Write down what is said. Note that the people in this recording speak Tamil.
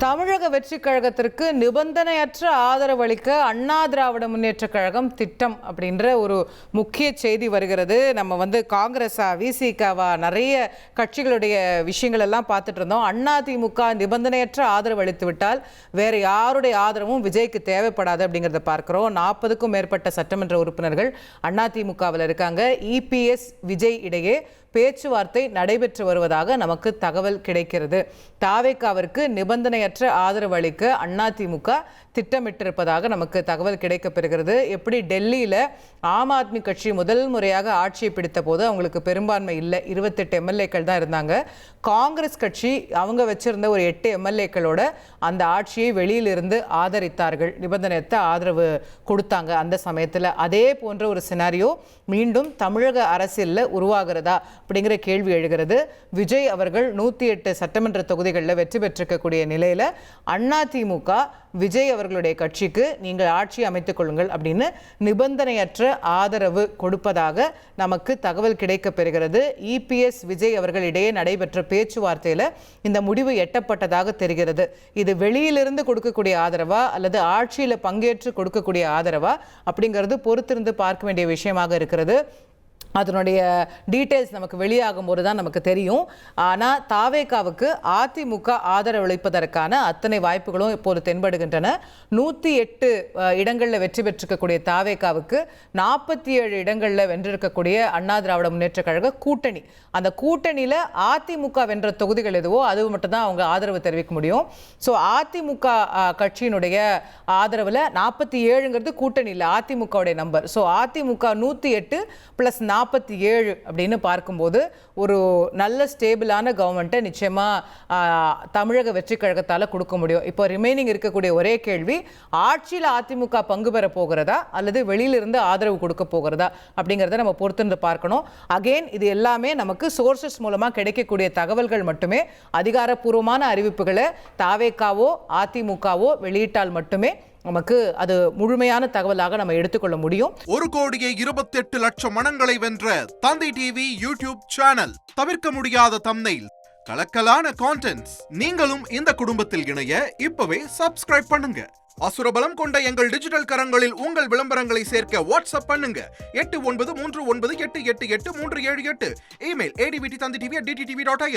தமிழக வெற்றி கழகத்திற்கு நிபந்தனையற்ற ஆதரவு அளிக்க அண்ணா திராவிட முன்னேற்ற கழகம் திட்டம் அப்படின்ற ஒரு முக்கிய செய்தி வருகிறது. நம்ம காங்கிரஸா விசிகாவா நிறைய கட்சிகளுடைய விஷயங்கள் எல்லாம் பார்த்துட்டு இருந்தோம். அதிமுக நிபந்தனையற்ற ஆதரவு அளித்து விட்டால் வேற யாருடைய ஆதரவும் விஜய்க்கு தேவைப்படாது அப்படிங்கிறத பார்க்கிறோம். 40க்கும் மேற்பட்ட சட்டமன்ற உறுப்பினர்கள் அதிமுகவில் இருக்காங்க. இபிஎஸ் விஜய் இடையே பேச்சுவார்த்தை நடைபெற்று வருவதாக நமக்கு தகவல் கிடைக்கிறது. தாவேகாவிற்கு நிபந்தனையற்ற ஆதரவு அளிக்க அதிமுக திட்டமிட்டிருப்பதாக நமக்கு தகவல் கிடைக்கப்பெறுகிறது. எப்படி டெல்லியில் ஆம் ஆத்மி கட்சி முதல் முறையாக ஆட்சியை பிடித்த போது அவங்களுக்கு பெரும்பான்மை இல்லை, 28 எம்எல்ஏக்கள் தான் இருந்தாங்க. காங்கிரஸ் கட்சி அவங்க வச்சிருந்த ஒரு 8 எம்எல்ஏக்களோட அந்த ஆட்சியை வெளியிலிருந்து ஆதரித்தார்கள், நிபந்தனையற்ற ஆதரவு கொடுத்தாங்க. அந்த சமயத்தில் அதே போன்ற ஒரு சினாரியோ மீண்டும் தமிழக அரசியலில் உருவாகிறதா அப்படிங்கிற கேள்வி எழுகிறது. விஜய் அவர்கள் 108 சட்டமன்ற தொகுதிகளில் வெற்றி பெற்றிருக்கக்கூடிய நிலையில் அதிமுக விஜய் அவர்களுடைய கட்சிக்கு நீங்கள் ஆட்சி அமைத்துக் கொள்ளுங்கள் அப்படின்னு நிபந்தனையற்ற ஆதரவு கொடுப்பதாக நமக்கு தகவல் கிடைக்கப் பெறுகிறது. இபிஎஸ் விஜய் அவர்கள் இடையே நடைபெற்ற பேச்சுவார்த்தையில் இந்த முடிவு எட்டப்பட்டதாக தெரிகிறது. இது வெளியிலிருந்து கொடுக்கக்கூடிய ஆதரவா அல்லது ஆட்சியில் பங்கேற்று கொடுக்கக்கூடிய ஆதரவா அப்படிங்கிறது பொறுத்திருந்து பார்க்க வேண்டிய விஷயமாக இருக்கிறது. அதனுடைய டீட்டெயில்ஸ் நமக்கு வெளியாகும் போது தான் நமக்கு தெரியும். ஆனால் தாவேகாவுக்கு அதிமுக ஆதரவளிப்பதற்கான அத்தனை வாய்ப்புகளும் இப்போது தென்படுகின்றன. 108 இடங்களில் வெற்றி பெற்றிருக்கக்கூடிய தாவேகாவுக்கு 47 இடங்களில் வென்றிருக்கக்கூடிய அண்ணா திராவிட முன்னேற்ற கழக கூட்டணி, அந்த கூட்டணியில் அதிமுக வென்ற தொகுதிகள் எதுவோ அது மட்டும் தான் அவங்க ஆதரவு தெரிவிக்க முடியும். ஸோ அதிமுக கட்சியினுடைய ஆதரவில் 47ங்கிறது கூட்டணி இல்லை, அதிமுகவுடைய நம்பர். ஸோ அதிமுக 108 + 47 அப்படின்னு பார்க்கும்போது ஒரு நல்ல ஸ்டேபிளான கவர்மெண்ட்டை நிச்சயமாக தமிழக வெற்றி கழகத்தால் கொடுக்க முடியும். இப்போ ரிமைனிங் இருக்கக்கூடிய ஒரே கேள்வி, ஆட்சியில் அதிமுக பங்கு பெற போகிறதா அல்லது வெளியிலிருந்து ஆதரவு கொடுக்க போகிறதா அப்படிங்கிறத நம்ம பொறுத்திருந்து பார்க்கணும். அகெயின் இது எல்லாமே நமக்கு சோர்சஸ் மூலமாக கிடைக்கக்கூடிய தகவல்கள் மட்டுமே. அதிகாரப்பூர்வமான அறிவிப்புகளை தாவேகாவோ அதிமுகவோ வெளியிட்டால் மட்டுமே நமக்கு அது முழுமையான தகவலாக நம்ம எடுத்துக்கொள்ள முடியும். 1,28,00,000 மனங்களை வென்ற தந்தி டிவி யூடியூப் சேனல், தவிர்க்க முடியாத தம்ப்நெயில், கலக்கலான கான்டென்ட்ஸ். நீங்களும் இந்த குடும்பத்தில் இணைய இப்பவே சப்ஸ்கிரைப் பண்ணுங்க. அசுரபலம் கொண்ட எங்கள் டிஜிட்டல் கரங்களில் உங்கள் விளம்பரங்களை சேர்க்க வாட்ஸ்அப் பண்ணுங்க. 8939888838. Email advttv@dttv.in.